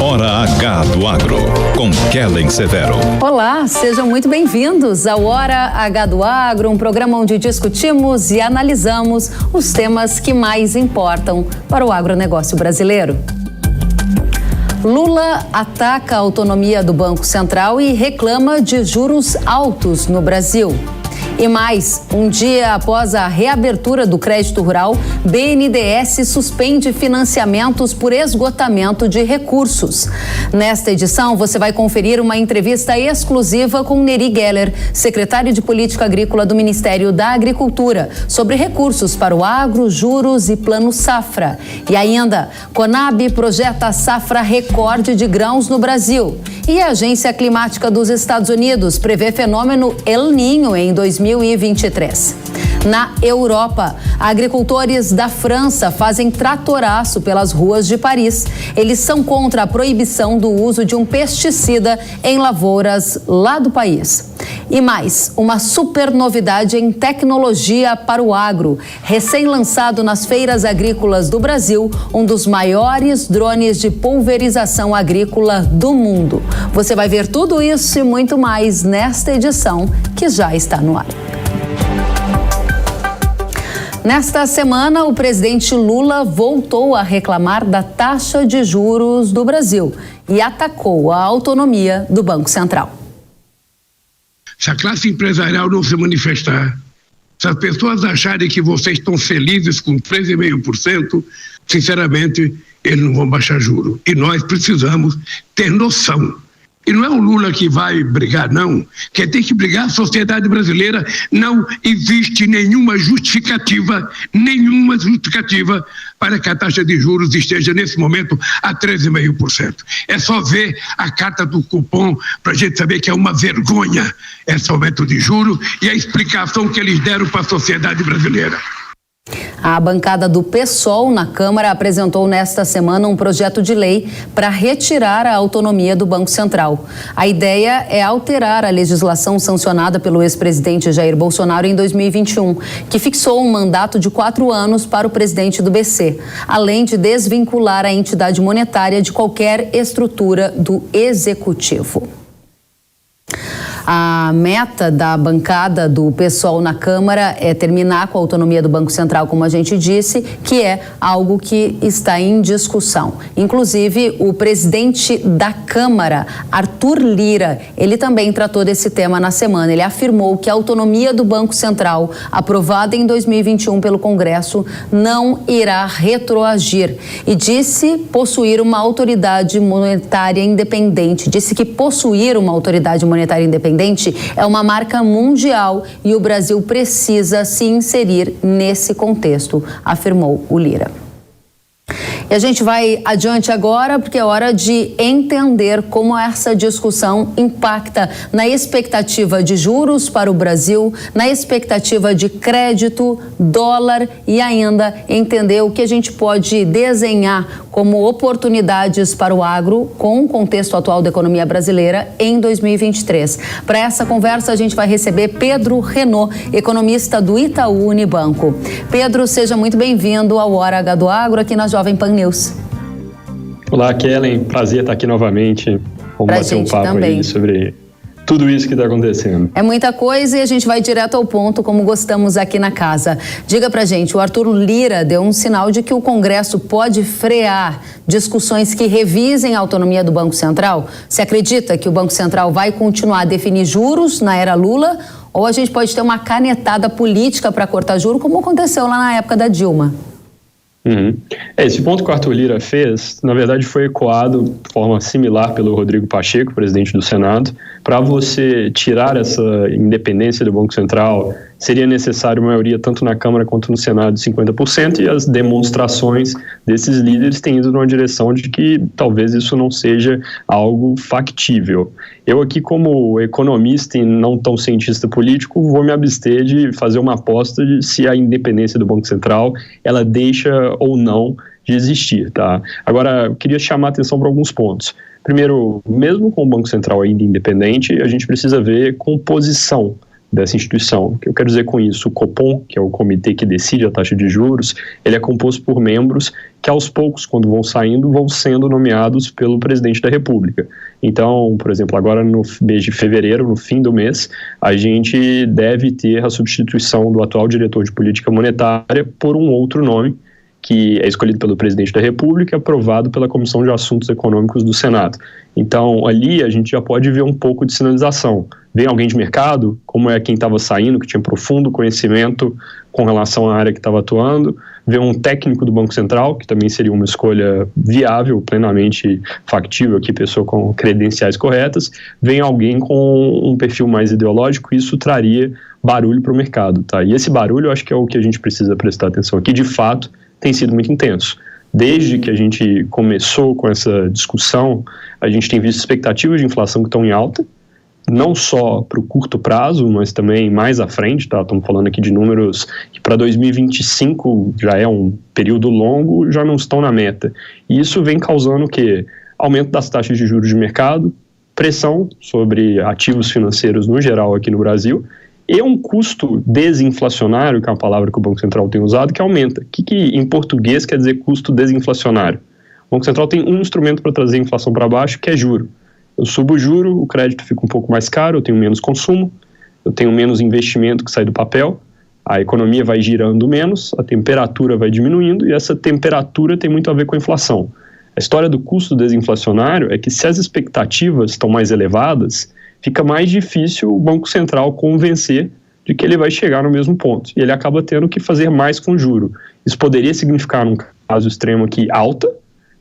Hora H do Agro, com Kellen Severo. Olá, sejam muito bem-vindos ao Hora H do Agro, um programa onde discutimos e analisamos os temas que mais importam para o agronegócio brasileiro. Lula ataca a autonomia do Banco Central e reclama de juros altos no Brasil. E mais, um dia após a reabertura do crédito rural, BNDES suspende financiamentos por esgotamento de recursos. Nesta edição, você vai conferir uma entrevista exclusiva com Neri Geller, secretário de Política Agrícola do Ministério da Agricultura, sobre recursos para o agro, juros e plano safra. E ainda, Conab projeta a safra recorde de grãos no Brasil. E a Agência Climática dos Estados Unidos prevê fenômeno El Niño em 2023. Na Europa, agricultores da França fazem tratoraço pelas ruas de Paris. Eles são contra a proibição do uso de um pesticida em lavouras lá do país. E mais, uma super novidade em tecnologia para o agro. Recém-lançado nas feiras agrícolas do Brasil, um dos maiores drones de pulverização agrícola do mundo. Você vai ver tudo isso e muito mais nesta edição que já está no ar. Nesta semana, o presidente Lula voltou a reclamar da taxa de juros do Brasil e atacou a autonomia do Banco Central. Se a classe empresarial não se manifestar, se as pessoas acharem que vocês estão felizes com 13,5%, sinceramente, eles não vão baixar juros. E nós precisamos ter noção. E não é o Lula que vai brigar, não. Quem tem que brigar é a sociedade brasileira. Não existe nenhuma justificativa para que a taxa de juros esteja nesse momento a 13,5%. É só ver a carta do cupom para a gente saber que é uma vergonha esse aumento de juros e a explicação que eles deram para a sociedade brasileira. A bancada do PSOL na Câmara apresentou nesta semana um projeto de lei para retirar a autonomia do Banco Central. A ideia é alterar a legislação sancionada pelo ex-presidente Jair Bolsonaro em 2021, que fixou um mandato de 4 anos para o presidente do BC, além de desvincular a entidade monetária de qualquer estrutura do executivo. A meta da bancada do PSOL na Câmara é terminar com a autonomia do Banco Central, como a gente disse, que é algo que está em discussão. Inclusive, o presidente da Câmara, Arthur Lira, ele também tratou desse tema na semana. Ele afirmou que a autonomia do Banco Central, aprovada em 2021 pelo Congresso, não irá retroagir e disse possuir uma autoridade monetária independente. Disse que possuir uma autoridade monetária independente é uma marca mundial e o Brasil precisa se inserir nesse contexto, afirmou o Lira. E a gente vai adiante agora porque é hora de entender como essa discussão impacta na expectativa de juros para o Brasil, na expectativa de crédito, dólar e ainda entender o que a gente pode desenhar como oportunidades para o agro com o contexto atual da economia brasileira em 2023. Para essa conversa a gente vai receber Pedro Renaud, economista do Itaú Unibanco. Pedro, seja muito bem-vindo ao Hora H do Agro aqui na Jovem Pan News. Olá, Kellen. Prazer estar aqui novamente. Vamos bater um papo também aí sobre tudo isso que está acontecendo. É muita coisa e a gente vai direto ao ponto, como gostamos aqui na casa. Diga pra gente, o Arthur Lira deu um sinal de que o Congresso pode frear discussões que revisem a autonomia do Banco Central? Você acredita que o Banco Central vai continuar a definir juros na era Lula? Ou a gente pode ter uma canetada política para cortar juros, como aconteceu lá na época da Dilma? Esse ponto que o Arthur Lira fez, na verdade, foi ecoado de forma similar pelo Rodrigo Pacheco, presidente do Senado. Para você tirar essa independência do Banco Central, seria necessário maioria tanto na Câmara quanto no Senado de 50%, e as demonstrações desses líderes têm ido numa direção de que talvez isso não seja algo factível. Eu aqui, como economista e não tão cientista político, vou me abster de fazer uma aposta de se a independência do Banco Central ela deixa ou não de existir, tá? Agora, eu queria chamar a atenção para alguns pontos. Primeiro, mesmo com o Banco Central ainda independente, a gente precisa ver composição dessa instituição. O que eu quero dizer com isso? O Copom, que é o comitê que decide a taxa de juros, ele é composto por membros que aos poucos, quando vão saindo, vão sendo nomeados pelo presidente da República. Então, por exemplo, agora no mês de fevereiro, no fim do mês, a gente deve ter a substituição do atual diretor de política monetária por um outro nome, que é escolhido pelo presidente da República e aprovado pela Comissão de Assuntos Econômicos do Senado. Então, ali a gente já pode ver um pouco de sinalização. Vem alguém de mercado, como é quem estava saindo, que tinha profundo conhecimento com relação à área que estava atuando. Vem um técnico do Banco Central, que também seria uma escolha viável, plenamente factível aqui, pessoa com credenciais corretas. Vem alguém com um perfil mais ideológico, isso traria barulho para o mercado, tá? E esse barulho eu acho que é o que a gente precisa prestar atenção aqui, de fato, tem sido muito intenso. Desde que a gente começou com essa discussão, a gente tem visto expectativas de inflação que estão em alta, não só para o curto prazo, mas também mais à frente, tá? Estamos falando aqui de números que para 2025 já é um período longo, já não estão na meta. E isso vem causando o quê? Aumento das taxas de juros de mercado, pressão sobre ativos financeiros no geral aqui no Brasil, e um custo desinflacionário, que é uma palavra que o Banco Central tem usado, que aumenta. O que em português quer dizer custo desinflacionário? O Banco Central tem um instrumento para trazer a inflação para baixo, que é juro. Eu subo o juro, o crédito fica um pouco mais caro, eu tenho menos consumo, eu tenho menos investimento que sai do papel, a economia vai girando menos, a temperatura vai diminuindo, e essa temperatura tem muito a ver com a inflação. A história do custo desinflacionário é que se as expectativas estão mais elevadas, fica mais difícil o Banco Central convencer de que ele vai chegar no mesmo ponto. E ele acaba tendo que fazer mais com juro. Isso poderia significar, num caso extremo aqui, alta.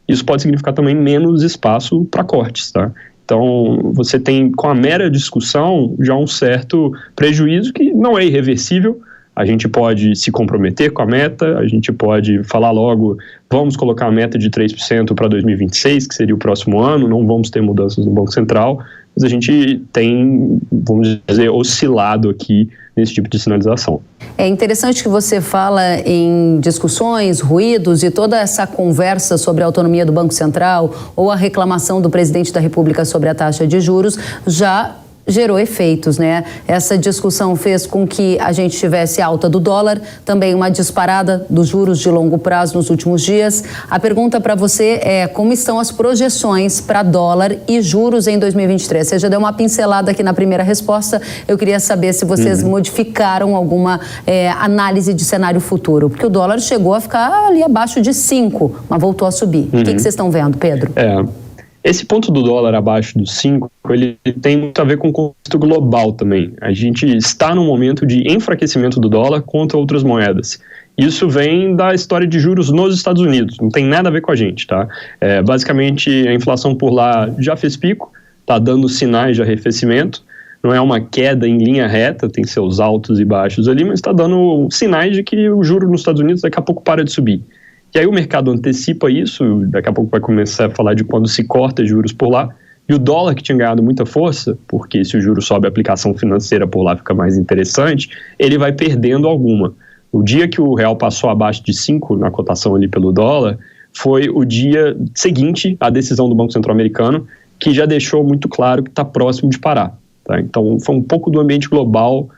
Isso pode significar também menos espaço para cortes, tá? Então, você tem, com a mera discussão, já um certo prejuízo que não é irreversível. A gente pode se comprometer com a meta, a gente pode falar logo, vamos colocar a meta de 3% para 2026, que seria o próximo ano, não vamos ter mudanças no Banco Central, mas a gente tem, vamos dizer, oscilado aqui nesse tipo de sinalização. É interessante que você fala em discussões, ruídos e toda essa conversa sobre a autonomia do Banco Central ou a reclamação do presidente da República sobre a taxa de juros já gerou efeitos, né? Essa discussão fez com que a gente tivesse alta do dólar, também uma disparada dos juros de longo prazo nos últimos dias. A pergunta para você é como estão as projeções para dólar e juros em 2023? Você já deu uma pincelada aqui na primeira resposta. Eu queria saber se vocês modificaram alguma análise de cenário futuro, porque o dólar chegou a ficar ali abaixo de 5, mas voltou a subir. O que vocês estão vendo, Pedro? Esse ponto do dólar abaixo dos 5, ele tem muito a ver com o contexto global também. A gente está num momento de enfraquecimento do dólar contra outras moedas. Isso vem da história de juros nos Estados Unidos, não tem nada a ver com a gente, tá? Basicamente, a inflação por lá já fez pico, está dando sinais de arrefecimento, não é uma queda em linha reta, tem seus altos e baixos ali, mas está dando sinais de que o juro nos Estados Unidos daqui a pouco para de subir. E aí o mercado antecipa isso, daqui a pouco vai começar a falar de quando se corta juros por lá, e o dólar que tinha ganhado muita força, porque se o juro sobe a aplicação financeira por lá fica mais interessante, ele vai perdendo alguma. O dia que o real passou abaixo de 5 na cotação ali pelo dólar, foi o dia seguinte à decisão do Banco Central americano, que já deixou muito claro que está próximo de parar. Tá? Então foi um pouco do ambiente global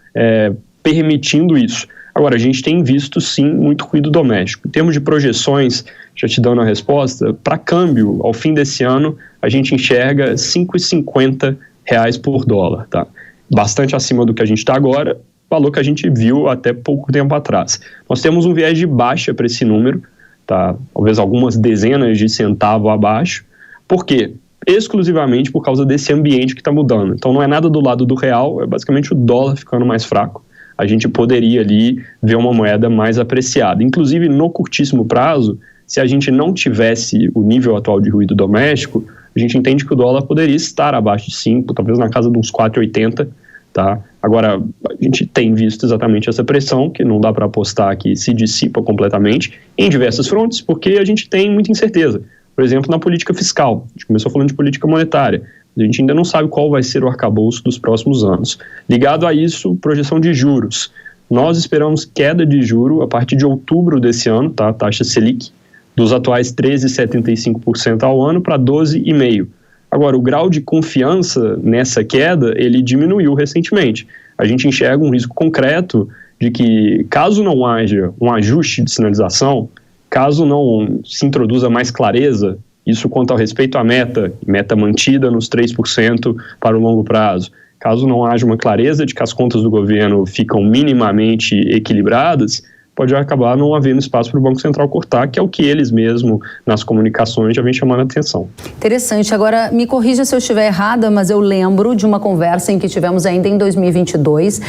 permitindo isso. Agora, a gente tem visto, sim, muito ruído doméstico. Em termos de projeções, já te dando a resposta, para câmbio, ao fim desse ano, a gente enxerga R$ 5,50 por dólar. Tá? Bastante acima do que a gente está agora, valor que a gente viu até pouco tempo atrás. Nós temos um viés de baixa para esse número, tá? Talvez algumas dezenas de centavos abaixo. Por quê? Exclusivamente por causa desse ambiente que está mudando. Então, não é nada do lado do real, é basicamente o dólar ficando mais fraco. A gente poderia ali ver uma moeda mais apreciada. Inclusive, no curtíssimo prazo, se a gente não tivesse o nível atual de ruído doméstico, a gente entende que o dólar poderia estar abaixo de 5, talvez na casa de uns 4,80, tá? Agora, a gente tem visto exatamente essa pressão, que não dá para apostar que se dissipa completamente, em diversas frontes, porque a gente tem muita incerteza. Por exemplo, na política fiscal. A gente começou falando de política monetária. A gente ainda não sabe qual vai ser o arcabouço dos próximos anos. Ligado a isso, projeção de juros. Nós esperamos queda de juro a partir de outubro desse ano, tá? Taxa Selic, dos atuais 13,75% ao ano para 12,5%. Agora, o grau de confiança nessa queda, ele diminuiu recentemente. a gente enxerga um risco concreto de que, caso não haja um ajuste de sinalização, caso não se introduza mais clareza, isso quanto ao respeito à meta mantida nos 3% para o longo prazo, caso não haja uma clareza de que as contas do governo ficam minimamente equilibradas, pode acabar não havendo espaço para o Banco Central cortar, que é o que eles mesmo, nas comunicações, já vem chamando a atenção. Interessante. Agora, me corrija se eu estiver errada, mas eu lembro de uma conversa em que tivemos ainda em 2022,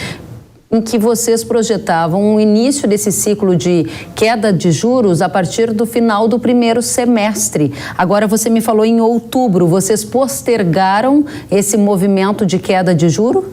em que vocês projetavam o início desse ciclo de queda de juros a partir do final do primeiro semestre. Agora você me falou em outubro. Vocês postergaram esse movimento de queda de juro?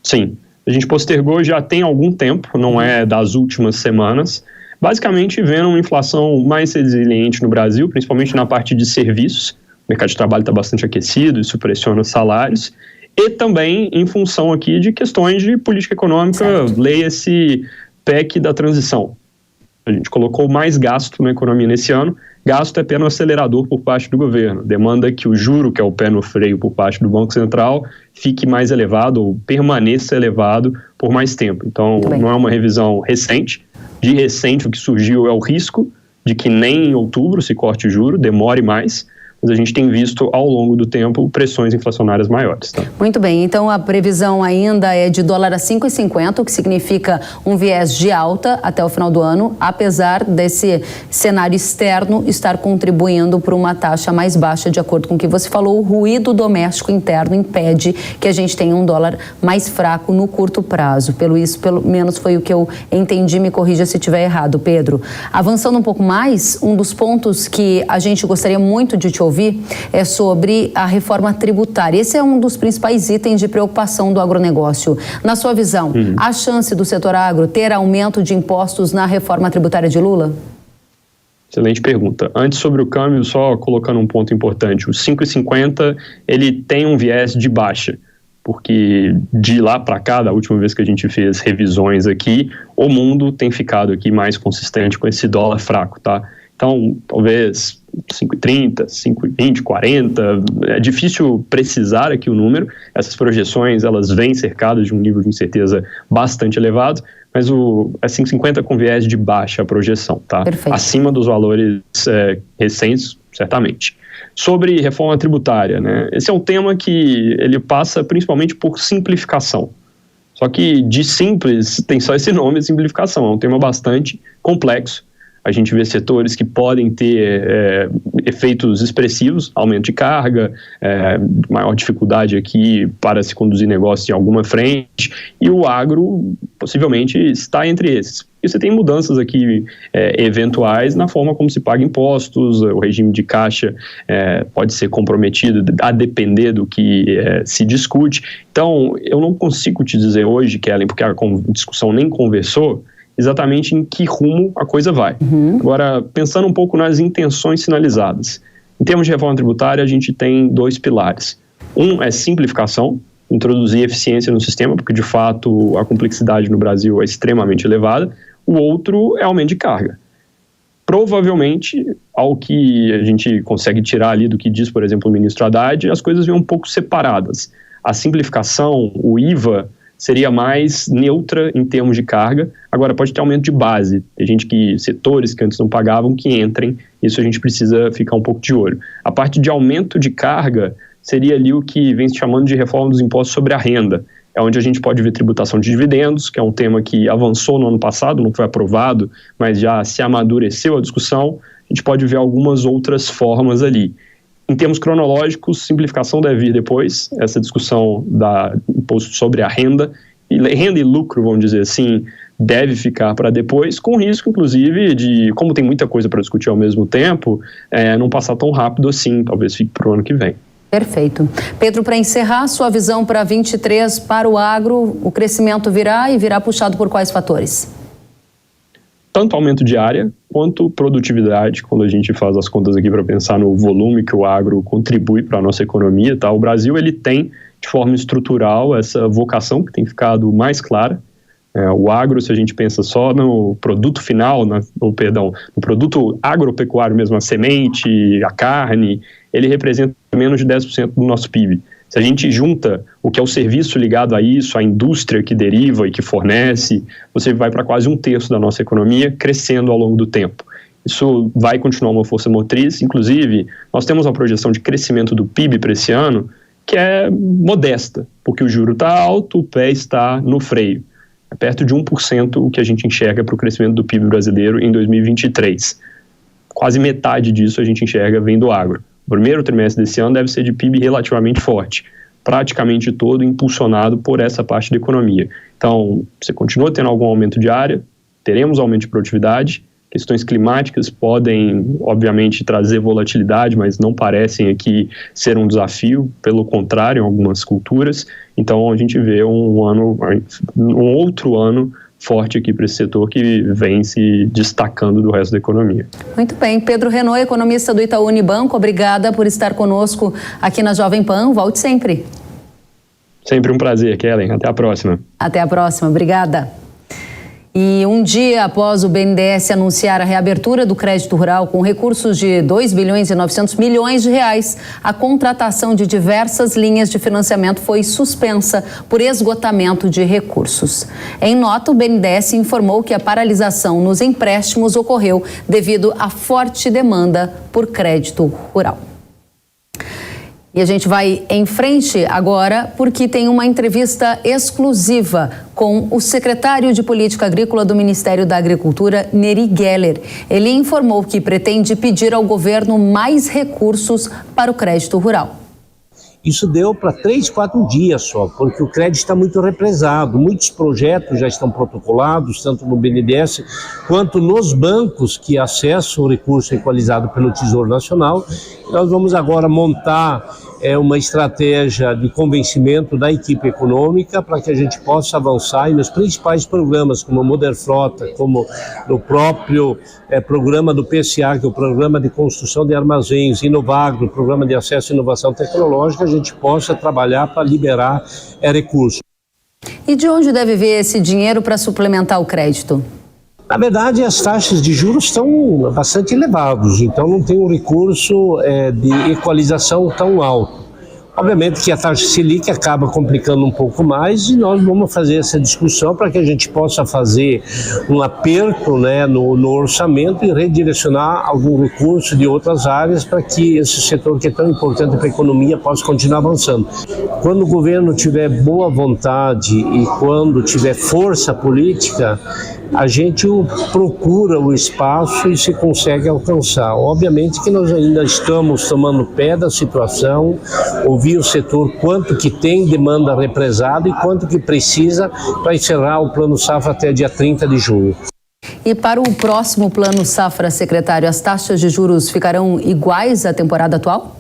Sim. A gente postergou já tem algum tempo, não é das últimas semanas, basicamente vendo uma inflação mais resiliente no Brasil, principalmente na parte de serviços. O mercado de trabalho está bastante aquecido, isso pressiona os salários, e também em função aqui de questões de política econômica, leia-se PEC da transição. A gente colocou mais gasto na economia nesse ano. Gasto é pé no acelerador por parte do governo. Demanda que o juro, que é o pé no freio por parte do Banco Central, fique mais elevado ou permaneça elevado por mais tempo. Então, não é uma revisão recente. De recente, o que surgiu é o risco de que nem em outubro se corte o juro, demore mais. Mas a gente tem visto ao longo do tempo pressões inflacionárias maiores. Tá? Muito bem, então a previsão ainda é de dólar a 5,50, o que significa um viés de alta até o final do ano, apesar desse cenário externo estar contribuindo para uma taxa mais baixa, de acordo com o que você falou. O ruído doméstico interno impede que a gente tenha um dólar mais fraco no curto prazo. Pelo menos foi o que eu entendi, me corrija se estiver errado, Pedro. Avançando um pouco mais, um dos pontos que a gente gostaria muito de te ouvir é sobre a reforma tributária. Esse é um dos principais itens de preocupação do agronegócio. Na sua visão, há chance do setor agro ter aumento de impostos na reforma tributária de Lula? Excelente pergunta. Antes, sobre o câmbio, só colocando um ponto importante. O 5,50, ele tem um viés de baixa, porque de lá para cá, da última vez que a gente fez revisões aqui, o mundo tem ficado aqui mais consistente com esse dólar fraco, tá? Então, talvez 5,30, 5,20, 40, é difícil precisar aqui o número. Essas projeções, elas vêm cercadas de um nível de incerteza bastante elevado, mas é 5,50 com viés de baixa projeção, tá? Perfeito. Acima dos valores recentes, certamente. Sobre reforma tributária, né? Esse é um tema que ele passa principalmente por simplificação. Só que de simples tem só esse nome, simplificação. É um tema bastante complexo. A gente vê setores que podem ter efeitos expressivos, aumento de carga, maior dificuldade aqui para se conduzir negócio em alguma frente, e o agro possivelmente está entre esses. E você tem mudanças aqui eventuais na forma como se paga impostos, o regime de caixa pode ser comprometido a depender do que se discute. Então, eu não consigo te dizer hoje, Kellen, porque a discussão nem conversou, exatamente em que rumo a coisa vai. Agora, pensando um pouco nas intenções sinalizadas. Em termos de reforma tributária, a gente tem dois pilares. Um é simplificação, introduzir eficiência no sistema, porque de fato a complexidade no Brasil é extremamente elevada. O outro é aumento de carga. Provavelmente, ao que a gente consegue tirar ali do que diz, por exemplo, o ministro Haddad, as coisas vêm um pouco separadas. A simplificação, o IVA, seria mais neutra em termos de carga. Agora, pode ter aumento de base. Tem setores que antes não pagavam, que entrem. Isso a gente precisa ficar um pouco de olho. A parte de aumento de carga seria ali o que vem se chamando de reforma dos impostos sobre a renda. É onde a gente pode ver tributação de dividendos, que é um tema que avançou no ano passado, não foi aprovado, mas já se amadureceu a discussão. A gente pode ver algumas outras formas ali. Em termos cronológicos, simplificação deve vir depois, essa discussão da imposto sobre a renda e lucro, vamos dizer assim, deve ficar para depois, com risco, inclusive, de, como tem muita coisa para discutir ao mesmo tempo, não passar tão rápido assim, talvez fique para o ano que vem. Perfeito. Pedro, para encerrar, sua visão para 23 para o agro, o crescimento virá puxado por quais fatores? Tanto aumento de área quanto produtividade, quando a gente faz as contas aqui para pensar no volume que o agro contribui para a nossa economia, tá? O Brasil, ele tem, de forma estrutural, essa vocação que tem ficado mais clara. O agro, se a gente pensa só no produto final, no produto agropecuário mesmo, a semente, a carne, ele representa menos de 10% do nosso PIB. Se a gente junta o que é o serviço ligado a isso, a indústria que deriva e que fornece, você vai para quase 1/3 da nossa economia crescendo ao longo do tempo. Isso vai continuar uma força motriz. Inclusive, nós temos uma projeção de crescimento do PIB para esse ano que é modesta, porque o juro está alto, o pé está no freio. É perto de 1% o que a gente enxerga para o crescimento do PIB brasileiro em 2023. Quase metade disso a gente enxerga vem do agro. O primeiro trimestre desse ano deve ser de PIB relativamente forte, praticamente todo impulsionado por essa parte da economia. Então, você continua tendo algum aumento de área, teremos aumento de produtividade, questões climáticas podem, obviamente, trazer volatilidade, mas não parecem aqui ser um desafio, pelo contrário, em algumas culturas. Então, a gente vê um outro ano forte aqui para esse setor que vem se destacando do resto da economia. Muito bem. Pedro Renault, economista do Itaú Unibanco, obrigada por estar conosco aqui na Jovem Pan. Volte sempre. Sempre um prazer, Kellen. Até a próxima. Até a próxima. Obrigada. E um dia após o BNDES anunciar a reabertura do crédito rural com recursos de 2 bilhões e 900 milhões de reais, a contratação de diversas linhas de financiamento foi suspensa por esgotamento de recursos. Em nota, o BNDES informou que a paralisação nos empréstimos ocorreu devido à forte demanda por crédito rural. E a gente vai em frente agora porque tem uma entrevista exclusiva com o secretário de Política Agrícola do Ministério da Agricultura, Neri Geller. Ele informou que pretende pedir ao governo mais recursos para o crédito rural. Isso deu para 3, 4 dias só, porque o crédito está muito represado. Muitos projetos já estão protocolados, tanto no BNDES quanto nos bancos que acessam o recurso equalizado pelo Tesouro Nacional. Nós vamos agora montar uma estratégia de convencimento da equipe econômica para que a gente possa avançar e nos principais programas, como o Moder Frota, como no próprio programa do PCA, que é o Programa de Construção de Armazéns, Inovagro, o Programa de Acesso à Inovação Tecnológica, a gente possa trabalhar para liberar recursos. E de onde deve vir esse dinheiro para suplementar o crédito? Na verdade, as taxas de juros estão bastante elevadas, então não tem um recurso de equalização tão alto. Obviamente que a taxa Selic acaba complicando um pouco mais e nós vamos fazer essa discussão para que a gente possa fazer um aperto no orçamento e redirecionar algum recurso de outras áreas para que esse setor que é tão importante para a economia possa continuar avançando. Quando o governo tiver boa vontade e quando tiver força política, a gente procura o espaço e se consegue alcançar. Obviamente que nós ainda estamos tomando pé da situação, ouvir o setor quanto que tem demanda represada e quanto que precisa para encerrar o Plano Safra até dia 30 de junho. E para o próximo Plano Safra, secretário, as taxas de juros ficarão iguais à temporada atual?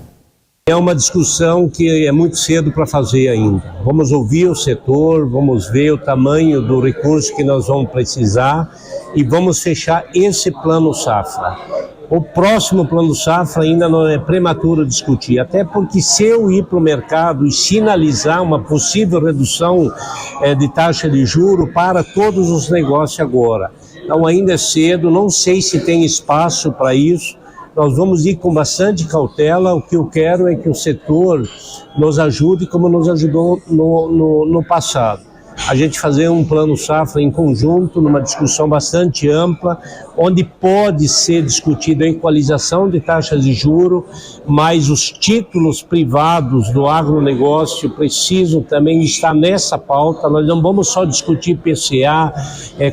É uma discussão que é muito cedo para fazer ainda. Vamos ouvir o setor, vamos ver o tamanho do recurso que nós vamos precisar e vamos fechar esse Plano Safra. O próximo Plano Safra ainda não é prematuro discutir, até porque se eu ir para o mercado e sinalizar uma possível redução de taxa de juro para todos os negócios agora. Então ainda é cedo, não sei se tem espaço para isso. Nós vamos ir com bastante cautela. O que eu quero é que o setor nos ajude como nos ajudou no passado. A gente fazer um Plano Safra em conjunto, numa discussão bastante ampla, onde pode ser discutida a equalização de taxas de juros, mas os títulos privados do agronegócio precisam também estar nessa pauta. Nós não vamos só discutir PCA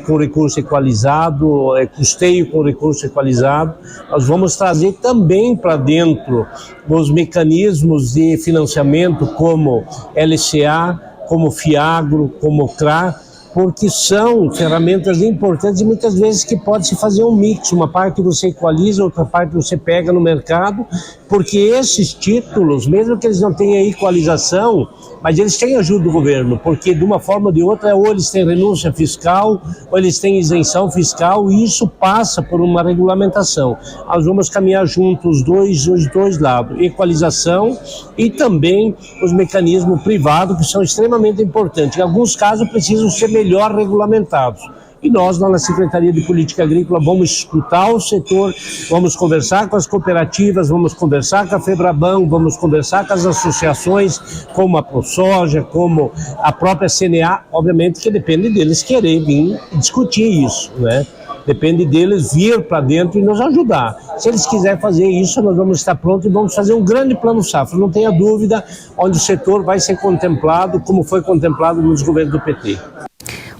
com recurso equalizado, custeio com recurso equalizado, nós vamos trazer também para dentro os mecanismos de financiamento como LCA, como FIAGRO, como CRA, porque são ferramentas importantes e muitas vezes que pode se fazer um mix, uma parte você equaliza, outra parte você pega no mercado, porque esses títulos, mesmo que eles não tenham equalização, mas eles têm ajuda do governo, porque de uma forma ou de outra, ou eles têm renúncia fiscal, ou eles têm isenção fiscal, e isso passa por uma regulamentação. Nós vamos caminhar juntos os dois lados, equalização e também os mecanismos privados, que são extremamente importantes. Em alguns casos precisam ser melhor regulamentados. e nós, na Secretaria de Política Agrícola, vamos escutar o setor, vamos conversar com as cooperativas, vamos conversar com a FEBRABAN, vamos conversar com as associações, como a ProSoja, como a própria CNA, obviamente que depende deles querer vir discutir isso, né? Depende deles vir para dentro e nos ajudar. Se eles quiserem fazer isso, nós vamos estar prontos e vamos fazer um grande plano safra. Não tenha dúvida, onde o setor vai ser contemplado como foi contemplado nos governos do PT.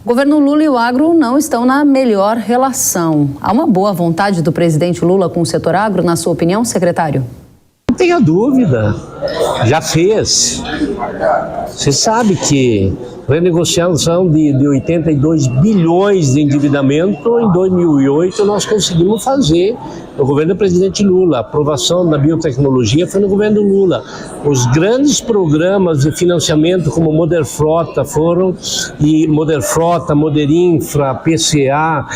O governo Lula e o agro não estão na melhor relação. Há uma boa vontade do presidente Lula com o setor agro, na sua opinião, secretário? Não tenha dúvida, já fez. Você sabe que renegociação de 82 bilhões de endividamento em 2008 nós conseguimos fazer no governo do presidente Lula. A aprovação da biotecnologia foi no governo Lula. Os grandes programas de financiamento como Moderfrota foram, e Moderfrota, Moderinfra, PCA,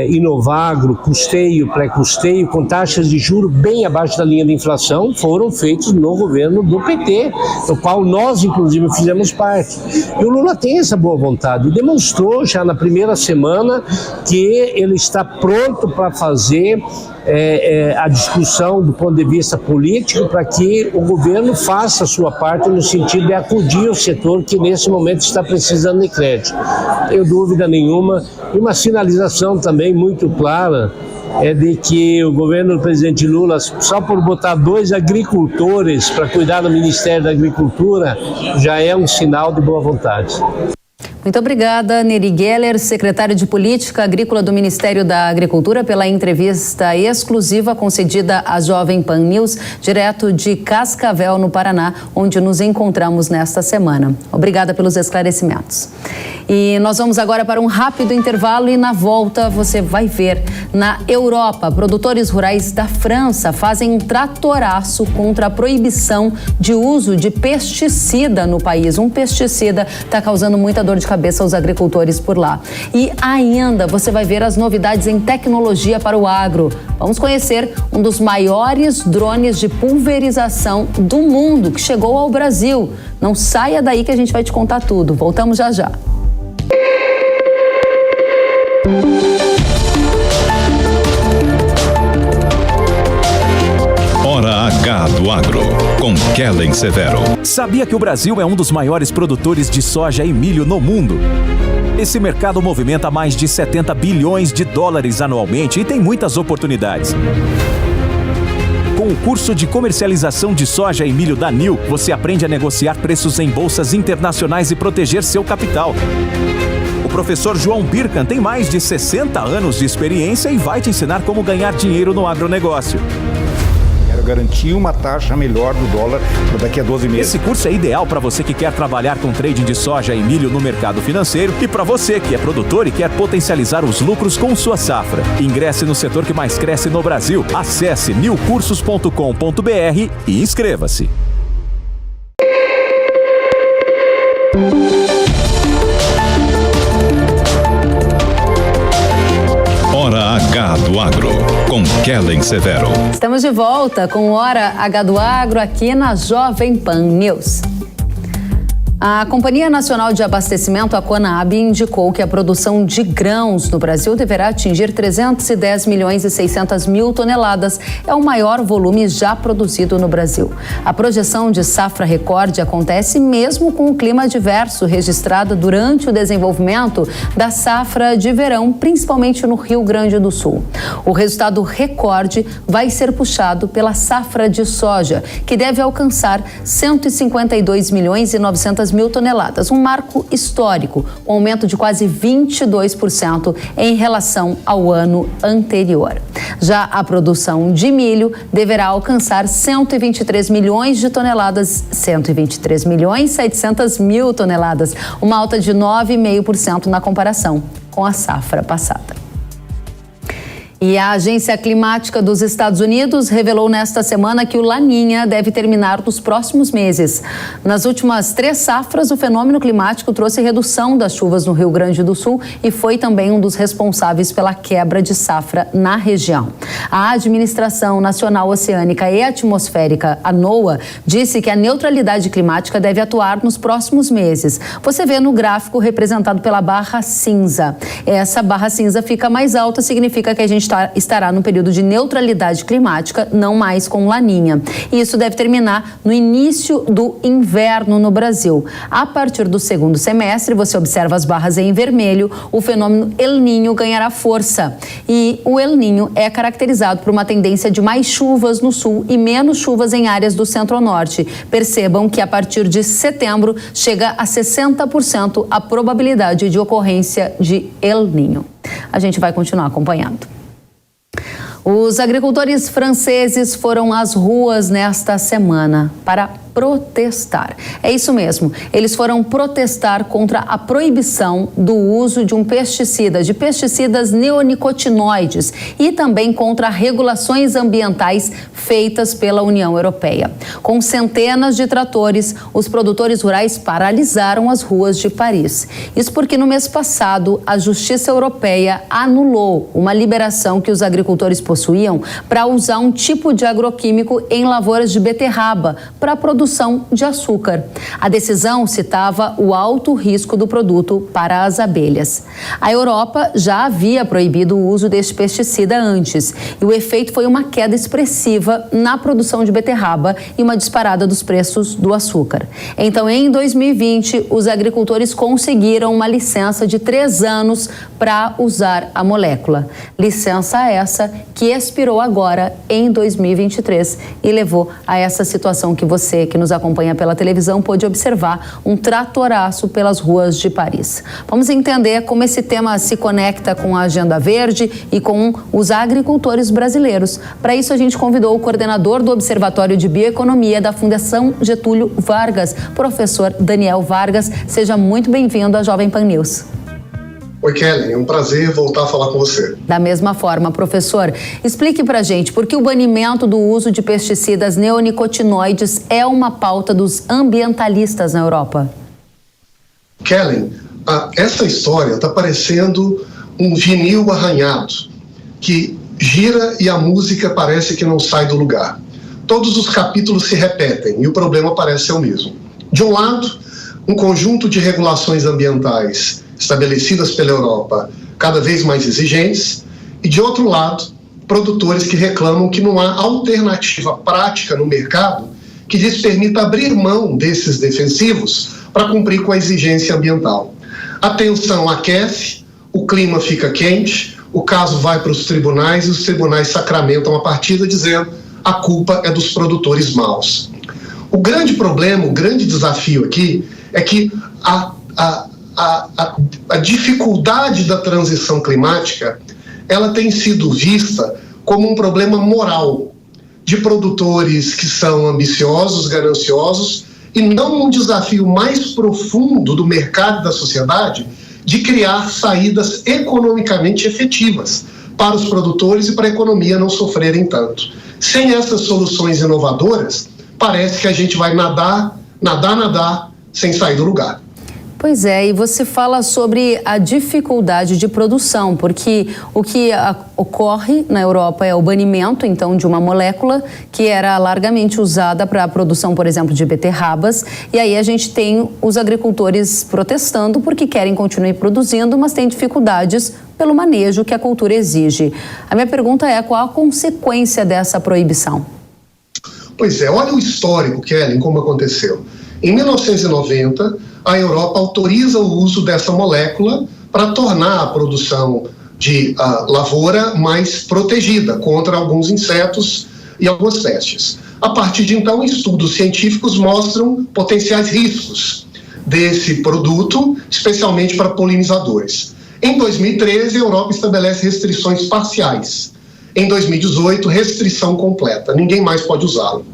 Inovagro, custeio, pré-custeio, com taxas de juros bem abaixo da linha de inflação, foram feitos no governo do PT, do qual nós, inclusive, fizemos parte. E o Lula tem essa boa vontade, demonstrou já na primeira semana que ele está pronto para fazer a discussão do ponto de vista político para que o governo faça a sua parte no sentido de acudir o setor que nesse momento está precisando de crédito. Não tenho dúvida nenhuma, e uma sinalização também muito clara é de que o governo do presidente Lula, só por botar 2 agricultores para cuidar do Ministério da Agricultura, já é um sinal de boa vontade. Muito obrigada, Neri Geller, secretário de Política Agrícola do Ministério da Agricultura, pela entrevista exclusiva concedida à Jovem Pan News, direto de Cascavel, no Paraná, onde nos encontramos nesta semana. Obrigada pelos esclarecimentos. E nós vamos agora para um rápido intervalo e na volta você vai ver. Na Europa, produtores rurais da França fazem um tratoraço contra a proibição de uso de pesticida no país. Um pesticida está causando muita dor de cabeça aos agricultores por lá. E ainda você vai ver as novidades em tecnologia para o agro. Vamos conhecer um dos maiores drones de pulverização do mundo que chegou ao Brasil. Não saia daí que a gente vai te contar tudo. Voltamos já já. Hora H do Agro, com Kellen Severo. Sabia que o Brasil é um dos maiores produtores de soja e milho no mundo? Esse mercado movimenta mais de 70 bilhões de dólares anualmente e tem muitas oportunidades. Com o curso de comercialização de soja e milho da NIL, você aprende a negociar preços em bolsas internacionais e proteger seu capital. O professor João Birkan tem mais de 60 anos de experiência e vai te ensinar como ganhar dinheiro no agronegócio. Quero garantir uma taxa melhor do dólar para daqui a 12 meses. Esse curso é ideal para você que quer trabalhar com trading de soja e milho no mercado financeiro e para você que é produtor e quer potencializar os lucros com sua safra. Ingresse no setor que mais cresce no Brasil. Acesse nilcursos.com.br e inscreva-se. Hora H do Agro, com Kellen Severo. Estamos de volta com Hora H do Agro aqui na Jovem Pan News. A Companhia Nacional de Abastecimento, a Conab, indicou que a produção de grãos no Brasil deverá atingir 310 milhões e 600 mil toneladas. É o maior volume já produzido no Brasil. A projeção de safra recorde acontece mesmo com o clima adverso registrado durante o desenvolvimento da safra de verão, principalmente no Rio Grande do Sul. O resultado recorde vai ser puxado pela safra de soja, que deve alcançar 152 milhões e 900 mil toneladas, um marco histórico, um aumento de quase 22% em relação ao ano anterior. Já a produção de milho deverá alcançar 123 milhões de toneladas, 123 milhões e 700 mil toneladas, uma alta de 9,5% na comparação com a safra passada. E a Agência Climática dos Estados Unidos revelou nesta semana que o Laninha deve terminar nos próximos meses. Nas últimas 3 safras, o fenômeno climático trouxe redução das chuvas no Rio Grande do Sul e foi também um dos responsáveis pela quebra de safra na região. A Administração Nacional Oceânica e Atmosférica, a NOAA, disse que a neutralidade climática deve atuar nos próximos meses. Você vê no gráfico representado pela barra cinza. Essa barra cinza fica mais alta, significa que a gente estará no período de neutralidade climática, não mais com Laninha. E isso deve terminar no início do inverno no Brasil. A partir do segundo semestre, você observa as barras em vermelho, o fenômeno El Niño ganhará força. E o El Niño é caracterizado por uma tendência de mais chuvas no sul e menos chuvas em áreas do centro-norte. Percebam que a partir de setembro chega a 60% a probabilidade de ocorrência de El Niño. A gente vai continuar acompanhando. Os agricultores franceses foram às ruas nesta semana para protestar. É isso mesmo, eles foram protestar contra a proibição do uso de pesticidas neonicotinoides e também contra regulações ambientais feitas pela União Europeia. Com centenas de tratores, os produtores rurais paralisaram as ruas de Paris. Isso porque no mês passado, a Justiça Europeia anulou uma liberação que os agricultores possuíam para usar um tipo de agroquímico em lavouras de beterraba para a produção de açúcar. A decisão citava o alto risco do produto para as abelhas. A Europa já havia proibido o uso deste pesticida antes e o efeito foi uma queda expressiva na produção de beterraba e uma disparada dos preços do açúcar. Então, em 2020, os agricultores conseguiram uma licença de 3 anos para usar a molécula. Licença essa que expirou agora em 2023 e levou a essa situação que você que nos acompanha pela televisão pôde observar, um tratoraço pelas ruas de Paris. Vamos entender como esse tema se conecta com a Agenda Verde e com os agricultores brasileiros. Para isso, a gente convidou o coordenador do Observatório de Bioeconomia da Fundação Getúlio Vargas, professor Daniel Vargas. Seja muito bem-vindo à Jovem Pan News. Oi, Kellen, é um prazer voltar a falar com você. Da mesma forma, professor, explique pra gente por que o banimento do uso de pesticidas neonicotinoides é uma pauta dos ambientalistas na Europa. Kellen, essa história está parecendo um vinil arranhado, que gira e a música parece que não sai do lugar. Todos os capítulos se repetem e o problema parece ser o mesmo. De um lado, um conjunto de regulações ambientais estabelecidas pela Europa, cada vez mais exigentes, e de outro lado, produtores que reclamam que não há alternativa prática no mercado que lhes permita abrir mão desses defensivos para cumprir com a exigência ambiental. A tensão aquece, o clima fica quente, o caso vai para os tribunais e os tribunais sacramentam a partida dizendo a culpa é dos produtores maus. O grande problema, o grande desafio aqui é que a dificuldade da transição climática, ela tem sido vista como um problema moral de produtores que são ambiciosos, gananciosos, e não um desafio mais profundo do mercado e da sociedade de criar saídas economicamente efetivas para os produtores e para a economia não sofrerem tanto. Sem essas soluções inovadoras, parece que a gente vai nadar, sem sair do lugar. Pois é, e você fala sobre a dificuldade de produção, porque o que ocorre na Europa é o banimento, então, de uma molécula que era largamente usada para a produção, por exemplo, de beterrabas, e aí a gente tem os agricultores protestando porque querem continuar produzindo, mas têm dificuldades pelo manejo que a cultura exige. A minha pergunta é, qual a consequência dessa proibição? Pois é, olha o histórico, Kellen, como aconteceu. Em 1990, a Europa autoriza o uso dessa molécula para tornar a produção de lavoura mais protegida contra alguns insetos e algumas pestes. A partir de então, estudos científicos mostram potenciais riscos desse produto, especialmente para polinizadores. Em 2013, a Europa estabelece restrições parciais. Em 2018, restrição completa, ninguém mais pode usá-lo.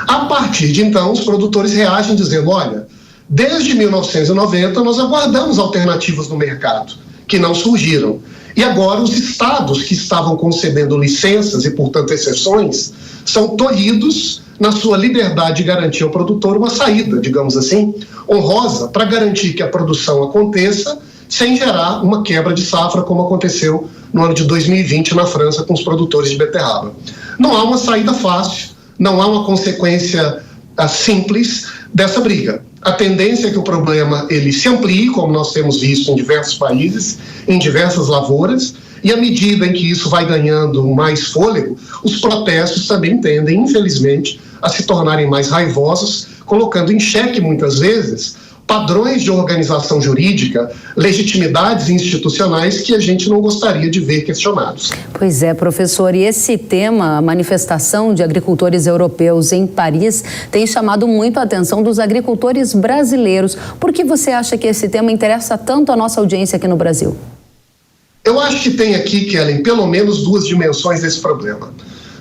A partir de então, os produtores reagem dizendo, olha, desde 1990 nós aguardamos alternativas no mercado, que não surgiram. E agora os estados que estavam concedendo licenças e, portanto, exceções, são tolhidos na sua liberdade de garantir ao produtor uma saída, digamos assim, honrosa, para garantir que a produção aconteça sem gerar uma quebra de safra, como aconteceu no ano de 2020 na França com os produtores de beterraba. Não há uma saída fácil, não há uma consequência simples dessa briga. A tendência é que o problema ele se amplie, como nós temos visto em diversos países, em diversas lavouras, e à medida em que isso vai ganhando mais fôlego, os protestos também tendem, infelizmente, a se tornarem mais raivosos, colocando em xeque, muitas vezes, padrões de organização jurídica, legitimidades institucionais que a gente não gostaria de ver questionados. Pois é, professor, e esse tema, a manifestação de agricultores europeus em Paris, tem chamado muito a atenção dos agricultores brasileiros. Por que você acha que esse tema interessa tanto a nossa audiência aqui no Brasil? Eu acho que tem aqui, Kellen, pelo menos duas dimensões desse problema.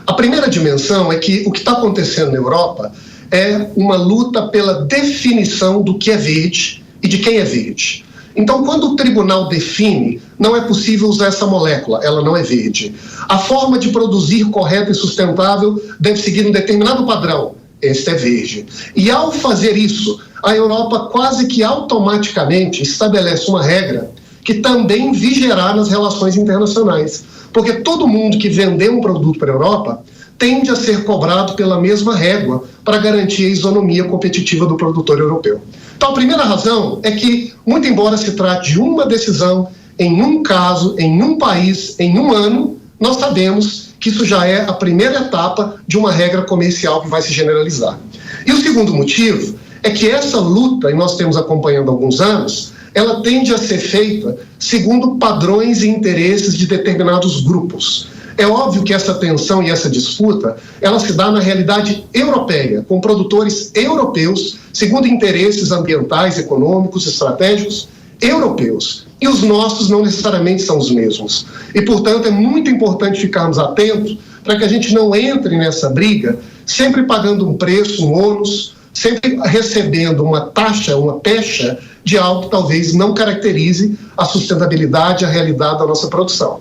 A primeira dimensão é que o que está acontecendo na Europa é uma luta pela definição do que é verde e de quem é verde. Então, quando o tribunal define, não é possível usar essa molécula, ela não é verde. A forma de produzir correta e sustentável deve seguir um determinado padrão, este é verde. E ao fazer isso, a Europa quase que automaticamente estabelece uma regra que também vigerá nas relações internacionais. Porque todo mundo que vender um produto para a Europa tende a ser cobrado pela mesma régua para garantir a isonomia competitiva do produtor europeu. Então, a primeira razão é que, muito embora se trate de uma decisão em um caso, em um país, em um ano, nós sabemos que isso já é a primeira etapa de uma regra comercial que vai se generalizar. E o segundo motivo é que essa luta, e nós temos acompanhando há alguns anos, ela tende a ser feita segundo padrões e interesses de determinados grupos. É óbvio que essa tensão e essa disputa, ela se dá na realidade europeia, com produtores europeus, segundo interesses ambientais, econômicos, estratégicos europeus. E os nossos não necessariamente são os mesmos. E, portanto, é muito importante ficarmos atentos para que a gente não entre nessa briga, sempre pagando um preço, um ônus, sempre recebendo uma taxa, uma pecha de algo que talvez não caracterize a sustentabilidade, a realidade da nossa produção.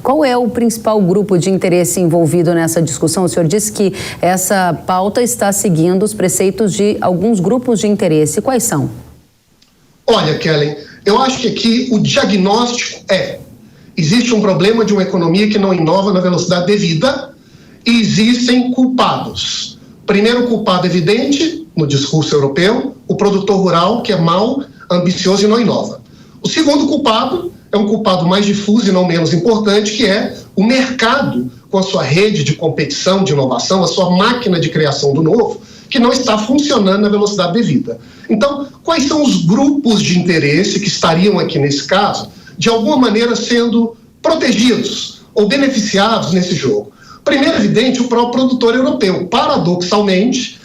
Qual é o principal grupo de interesse envolvido nessa discussão? O senhor disse que essa pauta está seguindo os preceitos de alguns grupos de interesse. Quais são? Olha, Kellen, eu acho que aqui o diagnóstico existe um problema de uma economia que não inova na velocidade devida e existem culpados. Primeiro culpado evidente, no discurso europeu, o produtor rural que é mau, ambicioso e não inova. O segundo culpado é um culpado mais difuso e não menos importante, que é o mercado com a sua rede de competição, de inovação, a sua máquina de criação do novo, que não está funcionando na velocidade devida. Então, quais são os grupos de interesse que estariam aqui nesse caso, de alguma maneira sendo protegidos ou beneficiados nesse jogo? Primeiro, evidente, o próprio produtor europeu, paradoxalmente,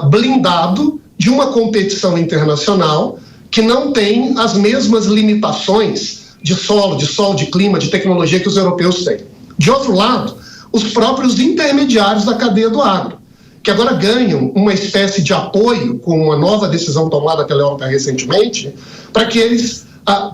blindado de uma competição internacional que não tem as mesmas limitações de solo, de sol, de clima, de tecnologia que os europeus têm. De outro lado, os próprios intermediários da cadeia do agro, que agora ganham uma espécie de apoio com uma nova decisão tomada pela Europa recentemente, para que eles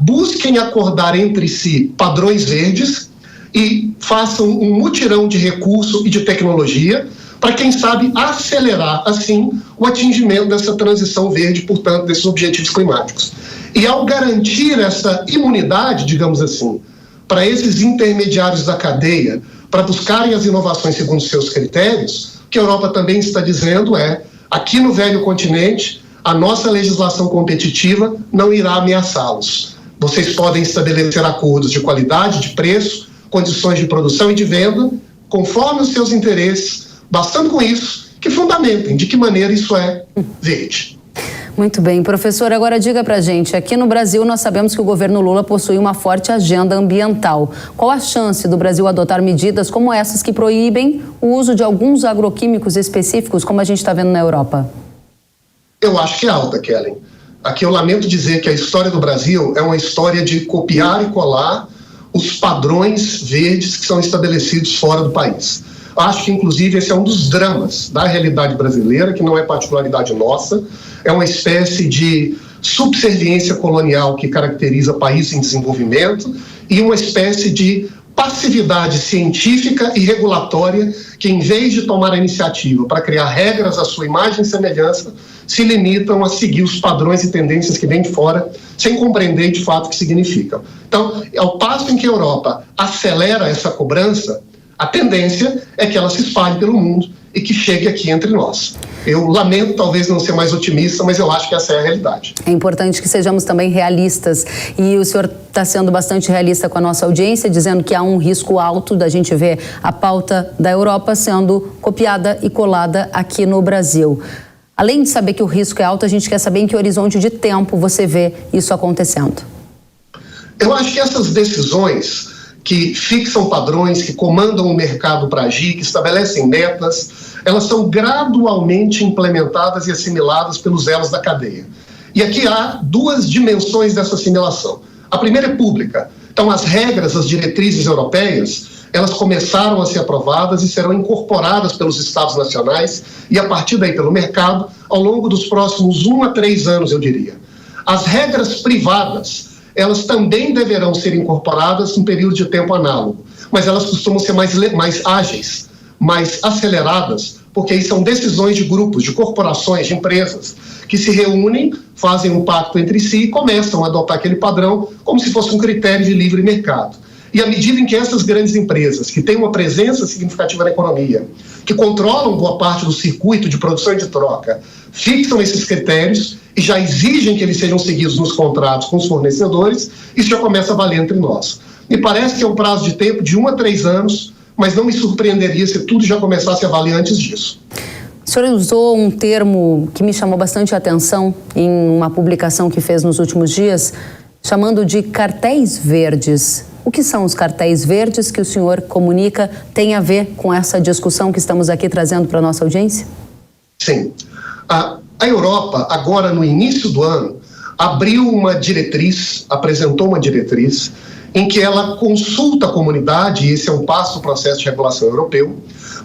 busquem acordar entre si padrões verdes e façam um mutirão de recurso e de tecnologia para, quem sabe, acelerar, assim, o atingimento dessa transição verde, portanto, desses objetivos climáticos. E ao garantir essa imunidade, digamos assim, para esses intermediários da cadeia, para buscarem as inovações segundo seus critérios, o que a Europa também está dizendo é, aqui no velho continente, a nossa legislação competitiva não irá ameaçá-los. Vocês podem estabelecer acordos de qualidade, de preço, condições de produção e de venda, conforme os seus interesses, bastando com isso que fundamentem de que maneira isso é verde. Muito bem, professor, agora diga pra gente, aqui no Brasil nós sabemos que o governo Lula possui uma forte agenda ambiental. Qual a chance do Brasil adotar medidas como essas que proíbem o uso de alguns agroquímicos específicos, como a gente está vendo na Europa? Eu acho que é alta, Kellen. Aqui eu lamento dizer que a história do Brasil é uma história de copiar e colar os padrões verdes que são estabelecidos fora do país. Acho que, inclusive, esse é um dos dramas da realidade brasileira, que não é particularidade nossa, é uma espécie de subserviência colonial que caracteriza países em desenvolvimento e uma espécie de passividade científica e regulatória que, em vez de tomar a iniciativa para criar regras à sua imagem e semelhança, se limitam a seguir os padrões e tendências que vêm de fora, sem compreender de fato o que significam. Então, ao passo em que a Europa acelera essa cobrança, a tendência é que ela se espalhe pelo mundo e que chegue aqui entre nós. Eu lamento talvez não ser mais otimista, mas eu acho que essa é a realidade. É importante que sejamos também realistas, e o senhor está sendo bastante realista com a nossa audiência, dizendo que há um risco alto da gente ver a pauta da Europa sendo copiada e colada aqui no Brasil. Além de saber que o risco é alto, a gente quer saber em que horizonte de tempo você vê isso acontecendo. Eu acho que essas decisões que fixam padrões, que comandam o mercado para agir, que estabelecem metas, elas são gradualmente implementadas e assimiladas pelos elos da cadeia. E aqui há duas dimensões dessa assimilação. A primeira é pública. Então, as regras, as diretrizes europeias, elas começaram a ser aprovadas e serão incorporadas pelos Estados nacionais e, a partir daí, pelo mercado, ao longo dos próximos 1 a 3 anos, eu diria. As regras privadas, elas também deverão ser incorporadas em período de tempo análogo, mas elas costumam ser mais ágeis, mais aceleradas, porque aí são decisões de grupos, de corporações, de empresas, que se reúnem, fazem um pacto entre si e começam a adotar aquele padrão como se fosse um critério de livre mercado. E à medida em que essas grandes empresas, que têm uma presença significativa na economia, que controlam boa parte do circuito de produção e de troca, fixam esses critérios e já exigem que eles sejam seguidos nos contratos com os fornecedores, isso já começa a valer entre nós. Me parece que é um prazo de tempo de 1 a 3 anos, mas não me surpreenderia se tudo já começasse a valer antes disso. O senhor usou um termo que me chamou bastante a atenção em uma publicação que fez nos últimos dias, chamando de cartéis verdes. O que são os cartéis verdes que o senhor comunica tem a ver com essa discussão que estamos aqui trazendo para a nossa audiência? Sim. A Europa, agora no início do ano, abriu uma diretriz, apresentou uma diretriz, em que ela consulta a comunidade, e esse é um passo do processo de regulação europeu,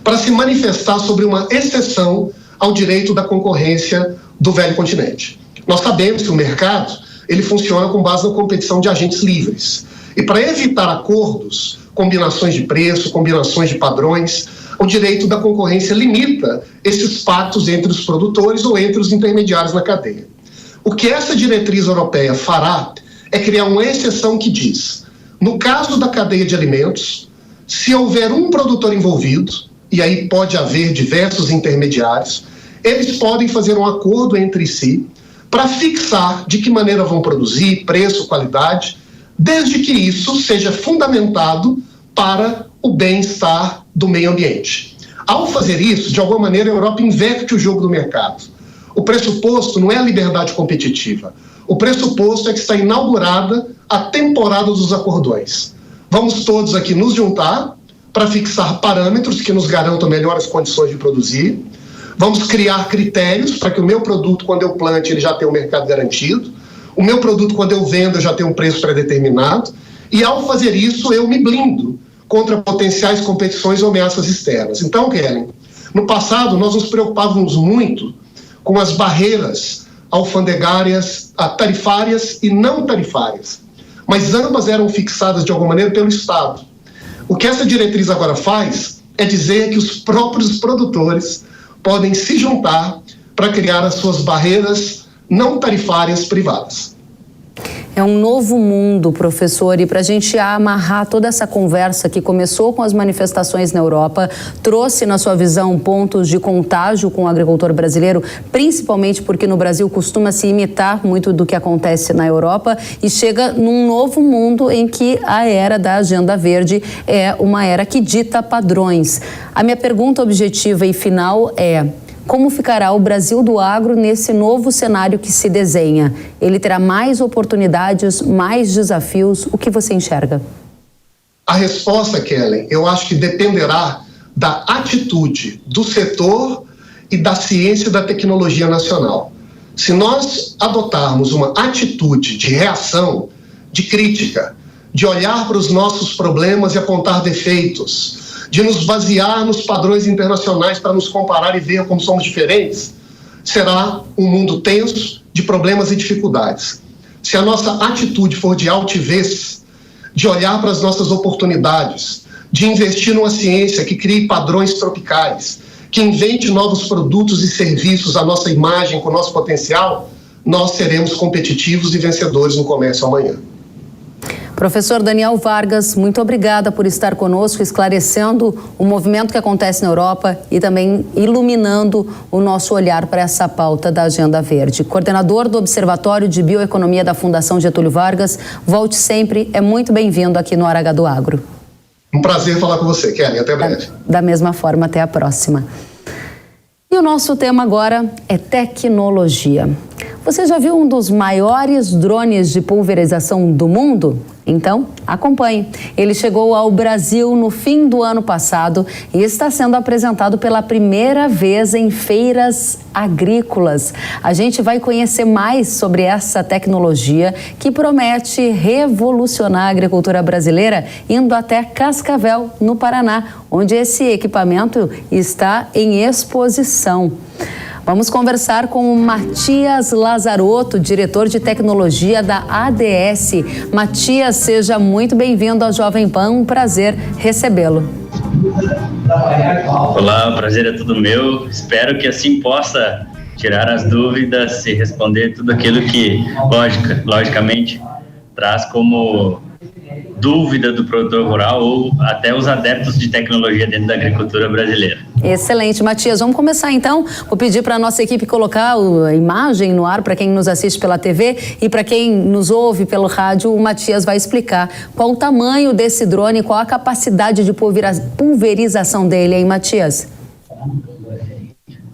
para se manifestar sobre uma exceção ao direito da concorrência do velho continente. Nós sabemos que o mercado ele funciona com base na competição de agentes livres. E para evitar acordos, combinações de preço, combinações de padrões, o direito da concorrência limita esses pactos entre os produtores ou entre os intermediários na cadeia. O que essa diretriz europeia fará é criar uma exceção que diz, no caso da cadeia de alimentos, se houver um produtor envolvido, e aí pode haver diversos intermediários, eles podem fazer um acordo entre si para fixar de que maneira vão produzir, preço, qualidade, desde que isso seja fundamentado para o bem-estar do meio ambiente. Ao fazer isso, de alguma maneira, a Europa inverte o jogo do mercado. O pressuposto não é a liberdade competitiva. O pressuposto é que está inaugurada a temporada dos acordões. Vamos todos aqui nos juntar para fixar parâmetros que nos garantam melhores condições de produzir. Vamos criar critérios para que o meu produto, quando eu plante, ele já tenha um mercado garantido. O meu produto, quando eu vendo, já tem um preço pré-determinado. E ao fazer isso, eu me blindo contra potenciais competições ou ameaças externas. Então, Kellen, no passado nós nos preocupávamos muito com as barreiras alfandegárias, tarifárias e não tarifárias. Mas ambas eram fixadas de alguma maneira pelo Estado. O que essa diretriz agora faz é dizer que os próprios produtores podem se juntar para criar as suas barreiras não tarifárias privadas. É um novo mundo, professor, e para a gente amarrar toda essa conversa que começou com as manifestações na Europa, trouxe na sua visão pontos de contágio com o agricultor brasileiro, principalmente porque no Brasil costuma se imitar muito do que acontece na Europa e chega num novo mundo em que a era da Agenda Verde é uma era que dita padrões. A minha pergunta objetiva e final é: como ficará o Brasil do agro nesse novo cenário que se desenha? Ele terá mais oportunidades, mais desafios? O que você enxerga? A resposta, Kellen, eu acho que dependerá da atitude do setor e da ciência e da tecnologia nacional. Se nós adotarmos uma atitude de reação, de crítica, de olhar para os nossos problemas e apontar defeitos, de nos basear nos padrões internacionais para nos comparar e ver como somos diferentes, será um mundo tenso de problemas e dificuldades. Se a nossa atitude for de altivez, de olhar para as nossas oportunidades, de investir numa ciência que crie padrões tropicais, que invente novos produtos e serviços à nossa imagem, com o nosso potencial, nós seremos competitivos e vencedores no comércio amanhã. Professor Daniel Vargas, muito obrigada por estar conosco, esclarecendo o movimento que acontece na Europa e também iluminando o nosso olhar para essa pauta da Agenda Verde. Coordenador do Observatório de Bioeconomia da Fundação Getúlio Vargas, volte sempre, é muito bem-vindo aqui no Hora H do Agro. Um prazer falar com você, Kelly, até breve. Da mesma forma, até a próxima. E o nosso tema agora é tecnologia. Você já viu um dos maiores drones de pulverização do mundo? Então, acompanhe. Ele chegou ao Brasil no fim do ano passado e está sendo apresentado pela primeira vez em feiras agrícolas. A gente vai conhecer mais sobre essa tecnologia que promete revolucionar a agricultura brasileira, indo até Cascavel, no Paraná, onde esse equipamento está em exposição. Vamos conversar com o Matias Lazarotto, diretor de tecnologia da ADS. Matias, seja muito bem-vindo ao Jovem Pan, um prazer recebê-lo. Olá, o prazer é todo meu. Espero que assim possa tirar as dúvidas e responder tudo aquilo que, logicamente, traz como dúvida do produtor rural ou até os adeptos de tecnologia dentro da agricultura brasileira. Excelente, Matias. Vamos começar então. Vou pedir para a nossa equipe colocar a imagem no ar para quem nos assiste pela TV e para quem nos ouve pelo rádio. O Matias vai explicar qual o tamanho desse drone, qual a capacidade de pulverização dele, hein, Matias?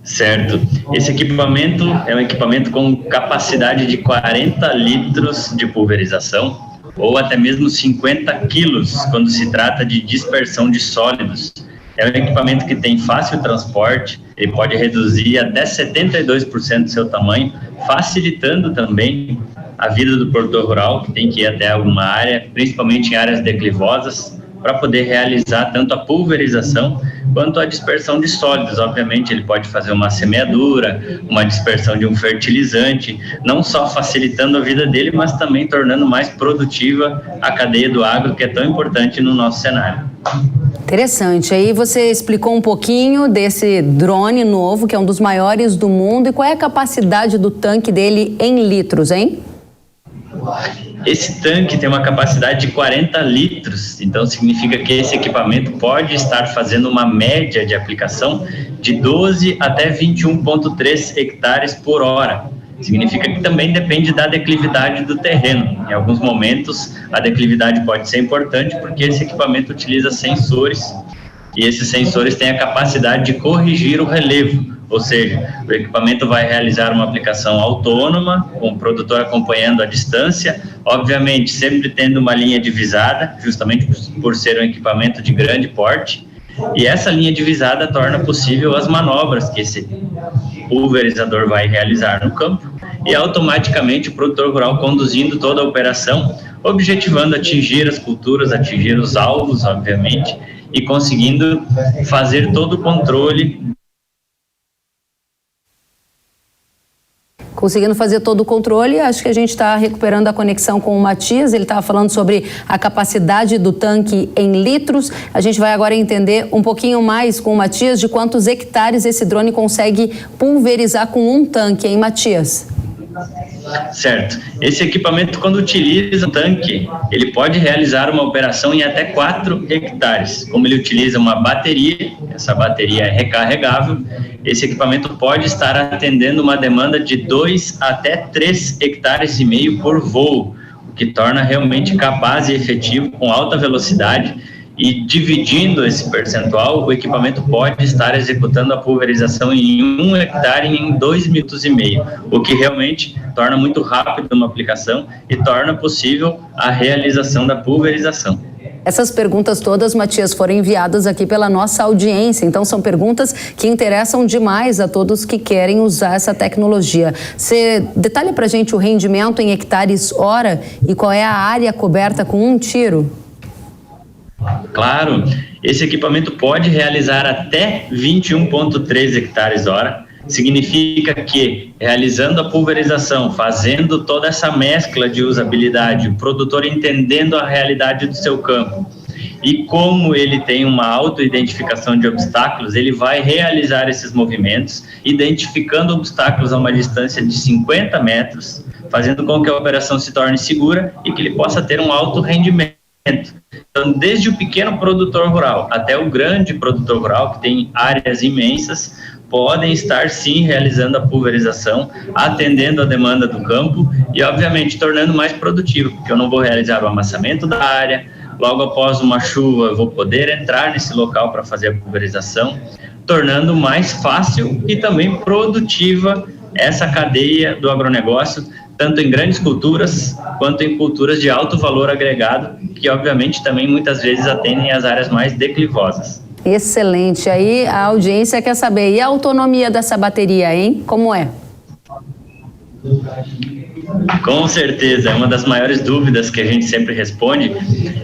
Certo. Esse equipamento é um equipamento com capacidade de 40 litros de pulverização, ou até mesmo 50 quilos, quando se trata de dispersão de sólidos. É um equipamento que tem fácil transporte, ele pode reduzir até 72% do seu tamanho, facilitando também a vida do produtor rural, que tem que ir até alguma área, principalmente em áreas declivosas, para poder realizar tanto a pulverização quanto a dispersão de sólidos. Obviamente, ele pode fazer uma semeadura, uma dispersão de um fertilizante, não só facilitando a vida dele, mas também tornando mais produtiva a cadeia do agro, que é tão importante no nosso cenário. Interessante. Aí você explicou um pouquinho desse drone novo, que é um dos maiores do mundo, e qual é a capacidade do tanque dele em litros, hein? Esse tanque tem uma capacidade de 40 litros, então significa que esse equipamento pode estar fazendo uma média de aplicação de 12 até 21,3 hectares por hora. Significa que também depende da declividade do terreno. Em alguns momentos, a declividade pode ser importante porque esse equipamento utiliza sensores e esses sensores têm a capacidade de corrigir o relevo. Ou seja, o equipamento vai realizar uma aplicação autônoma, com o produtor acompanhando a distância, obviamente sempre tendo uma linha divisada, justamente por ser um equipamento de grande porte, e essa linha divisada torna possível as manobras que esse pulverizador vai realizar no campo, e automaticamente o produtor rural conduzindo toda a operação, objetivando atingir as culturas, atingir os alvos, obviamente, e conseguindo fazer todo o controle. Conseguindo fazer todo o controle, acho que a gente está recuperando a conexão com o Matias. Ele estava falando sobre a capacidade do tanque em litros. A gente vai agora entender um pouquinho mais com o Matias de quantos hectares esse drone consegue pulverizar com um tanque, hein, Matias? Certo. Esse equipamento, quando utiliza o tanque, ele pode realizar uma operação em até 4 hectares. Como ele utiliza uma bateria, essa bateria é recarregável, esse equipamento pode estar atendendo uma demanda de 2 até 3 hectares e meio por voo, o que torna realmente capaz e efetivo com alta velocidade. E dividindo esse percentual, o equipamento pode estar executando a pulverização em 1 hectare em 2 minutos e meio, o que realmente torna muito rápido uma aplicação e torna possível a realização da pulverização. Essas perguntas todas, Matias, foram enviadas aqui pela nossa audiência, então são perguntas que interessam demais a todos que querem usar essa tecnologia. Você detalha pra gente o rendimento em hectares hora e qual é a área coberta com um tiro? Claro, esse equipamento pode realizar até 21,3 hectares hora, significa que, realizando a pulverização, fazendo toda essa mescla de usabilidade, o produtor entendendo a realidade do seu campo, e como ele tem uma auto-identificação de obstáculos, ele vai realizar esses movimentos, identificando obstáculos a uma distância de 50 metros, fazendo com que a operação se torne segura e que ele possa ter um alto rendimento. Então, desde o pequeno produtor rural até o grande produtor rural, que tem áreas imensas, podem estar sim realizando a pulverização, atendendo a demanda do campo e, obviamente, tornando mais produtivo, porque eu não vou realizar o amassamento da área, logo após uma chuva eu vou poder entrar nesse local para fazer a pulverização, tornando mais fácil e também produtiva essa cadeia do agronegócio, tanto em grandes culturas quanto em culturas de alto valor agregado, que obviamente também muitas vezes atendem as áreas mais declivosas. Excelente. Aí a audiência quer saber, e a autonomia dessa bateria, hein? Como é? Com certeza, é uma das maiores dúvidas que a gente sempre responde.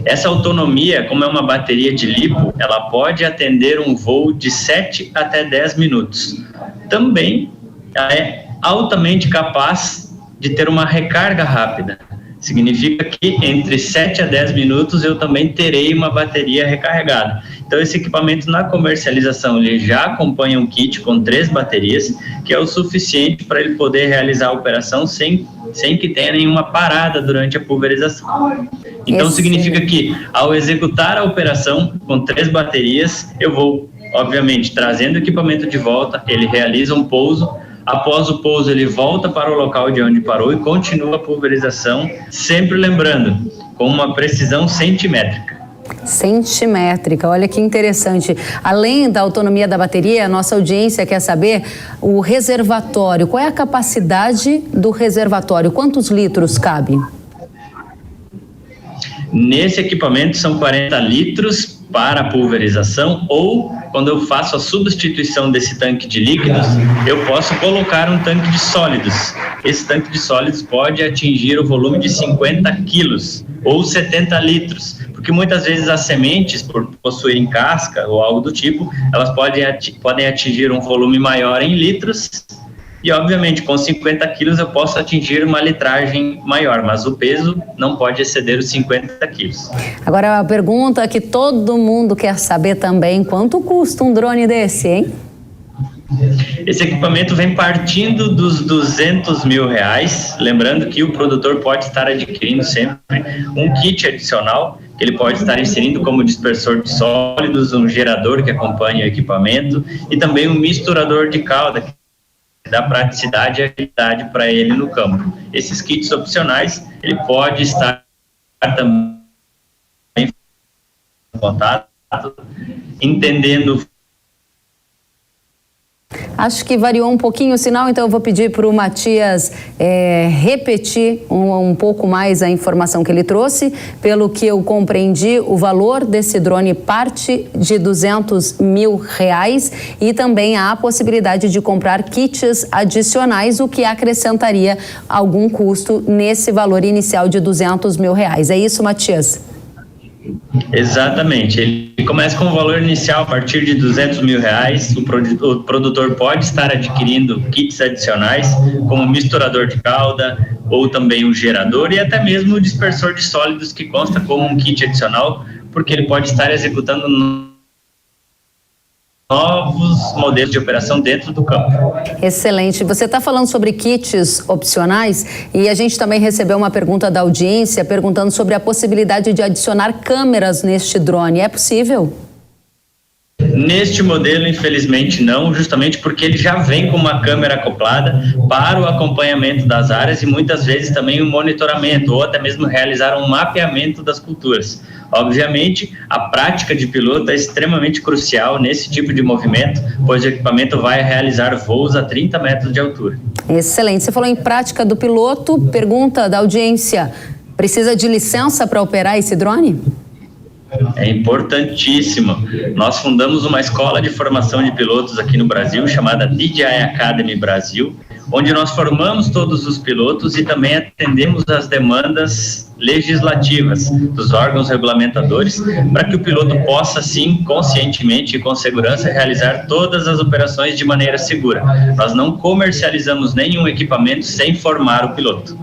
Essa autonomia, como é uma bateria de lipo, ela pode atender um voo de 7 até 10 minutos. Também ela é altamente capaz de ter uma recarga rápida. Significa que entre 7 a 10 minutos eu também terei uma bateria recarregada. Então esse equipamento na comercialização ele já acompanha um kit com 3 baterias, que é o suficiente para ele poder realizar a operação sem que tenha nenhuma parada durante a pulverização. Então significa que ao executar a operação com 3 baterias, eu vou, obviamente, trazendo o equipamento de volta, ele realiza um pouso. Após o pouso, ele volta para o local de onde parou e continua a pulverização, sempre lembrando, com uma precisão centimétrica. Centimétrica, olha que interessante. Além da autonomia da bateria, a nossa audiência quer saber o reservatório. Qual é a capacidade do reservatório? Quantos litros cabe? Nesse equipamento são 40 litros para a pulverização, ou quando eu faço a substituição desse tanque de líquidos, eu posso colocar um tanque de sólidos. Esse tanque de sólidos pode atingir o volume de 50 quilos ou 70 litros, porque muitas vezes as sementes, por possuírem casca ou algo do tipo, elas podem atingir um volume maior em litros. E, obviamente, com 50 quilos eu posso atingir uma litragem maior, mas o peso não pode exceder os 50 quilos. Agora, a pergunta que todo mundo quer saber também, quanto custa um drone desse, hein? Esse equipamento vem partindo dos R$200 mil, lembrando que o produtor pode estar adquirindo sempre um kit adicional, que ele pode estar inserindo como dispersor de sólidos, um gerador que acompanha o equipamento e também um misturador de calda, que dá praticidade e agilidade para ele no campo. Esses kits opcionais, ele pode estar também em contato, entendendo. Acho que variou um pouquinho o sinal, então eu vou pedir para o Matias repetir um pouco mais a informação que ele trouxe. Pelo que eu compreendi, o valor desse drone parte de R$200 mil e também há a possibilidade de comprar kits adicionais, o que acrescentaria algum custo nesse valor inicial de R$200 mil. É isso, Matias? Exatamente, ele começa com um valor inicial a partir de R$200 mil, o produtor pode estar adquirindo kits adicionais, como misturador de calda, ou também um gerador e até mesmo o dispersor de sólidos, que consta como um kit adicional, porque ele pode estar executando novos modelos de operação dentro do campo. Excelente. Você está falando sobre kits opcionais e a gente também recebeu uma pergunta da audiência perguntando sobre a possibilidade de adicionar câmeras neste drone. É possível? Neste modelo, infelizmente não, justamente porque ele já vem com uma câmera acoplada para o acompanhamento das áreas e muitas vezes também o monitoramento ou até mesmo realizar um mapeamento das culturas. Obviamente, a prática de piloto é extremamente crucial nesse tipo de movimento, pois o equipamento vai realizar voos a 30 metros de altura. Excelente. Você falou em prática do piloto, pergunta da audiência, precisa de licença para operar esse drone? É importantíssimo. Nós fundamos uma escola de formação de pilotos aqui no Brasil, chamada DJI Academy Brasil, onde nós formamos todos os pilotos e também atendemos as demandas legislativas dos órgãos regulamentadores, para que o piloto possa, sim, conscientemente e com segurança, realizar todas as operações de maneira segura. Nós não comercializamos nenhum equipamento sem informar o piloto.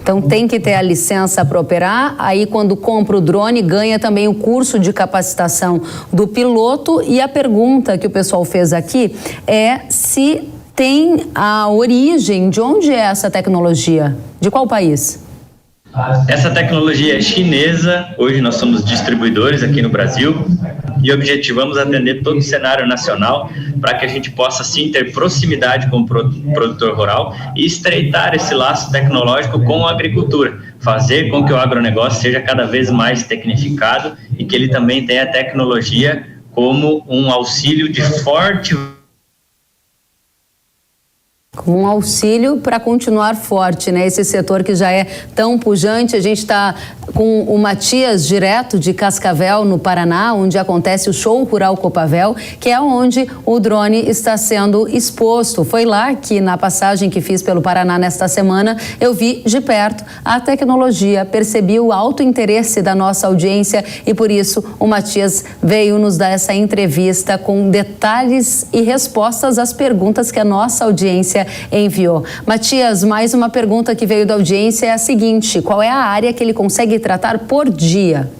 Então tem que ter a licença para operar, aí quando compra o drone ganha também o curso de capacitação do piloto. E a pergunta que o pessoal fez aqui é se tem a origem, de onde é essa tecnologia, de qual país? Essa tecnologia é chinesa, hoje nós somos distribuidores aqui no Brasil e objetivamos atender todo o cenário nacional para que a gente possa sim ter proximidade com o produtor rural e estreitar esse laço tecnológico com a agricultura, fazer com que o agronegócio seja cada vez mais tecnificado e que ele também tenha a tecnologia como um auxílio de forte... Um auxílio para continuar forte, né? Esse setor que já é tão pujante. A gente está com o Matias, direto de Cascavel, no Paraná, onde acontece o Show Rural Copavel, que é onde o drone está sendo exposto. Foi lá que, na passagem que fiz pelo Paraná nesta semana, eu vi de perto a tecnologia, percebi o alto interesse da nossa audiência e, por isso, o Matias veio nos dar essa entrevista com detalhes e respostas às perguntas que a nossa audiência enviou. Matias, mais uma pergunta que veio da audiência é a seguinte: qual é a área que ele consegue tratar por dia?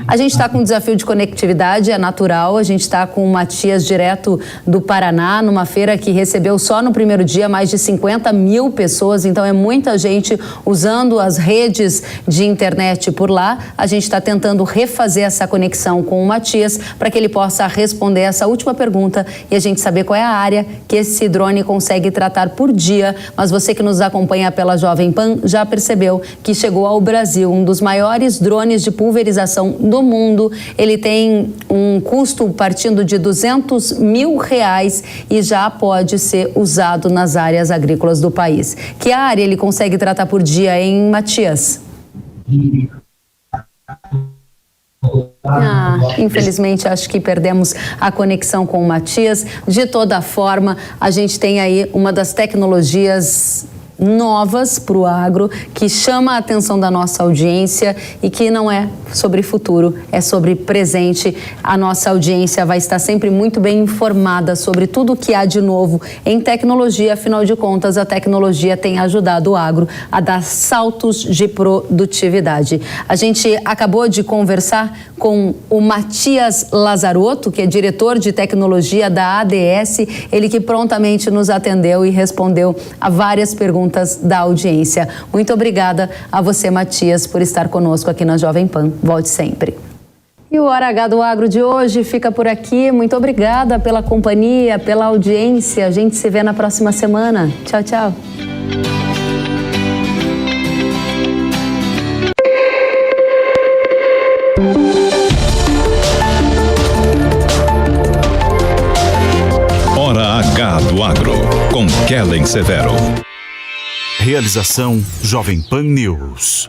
A gente está com um desafio de conectividade, é natural. A gente está com o Matias direto do Paraná, numa feira que recebeu só no primeiro dia mais de 50 mil pessoas, então é muita gente usando as redes de internet por lá. A gente está tentando refazer essa conexão com o Matias para que ele possa responder essa última pergunta e a gente saber qual é a área que esse drone consegue tratar por dia. Mas você que nos acompanha pela Jovem Pan já percebeu que chegou ao Brasil um dos maiores drones de pulverização do mundo. Ele tem um custo partindo de R$200 mil e já pode ser usado nas áreas agrícolas do país. Que área ele consegue tratar por dia, hein, Matias? Infelizmente, acho que perdemos a conexão com o Matias. De toda forma, a gente tem aí uma das tecnologias novas para o agro, que chama a atenção da nossa audiência e que não é sobre futuro, é sobre presente. A nossa audiência vai estar sempre muito bem informada sobre tudo o que há de novo em tecnologia. Afinal de contas, a tecnologia tem ajudado o agro a dar saltos de produtividade. A gente acabou de conversar com o Matias Lazarotto, que é diretor de tecnologia da ADS, ele que prontamente nos atendeu e respondeu a várias perguntas da audiência. Muito obrigada a você, Matias, por estar conosco aqui na Jovem Pan. Volte sempre. E o Hora H do Agro de hoje fica por aqui. Muito obrigada pela companhia, pela audiência. A gente se vê na próxima semana. Tchau, tchau. Hora H do Agro, com Kellen Severo. Realização Jovem Pan News.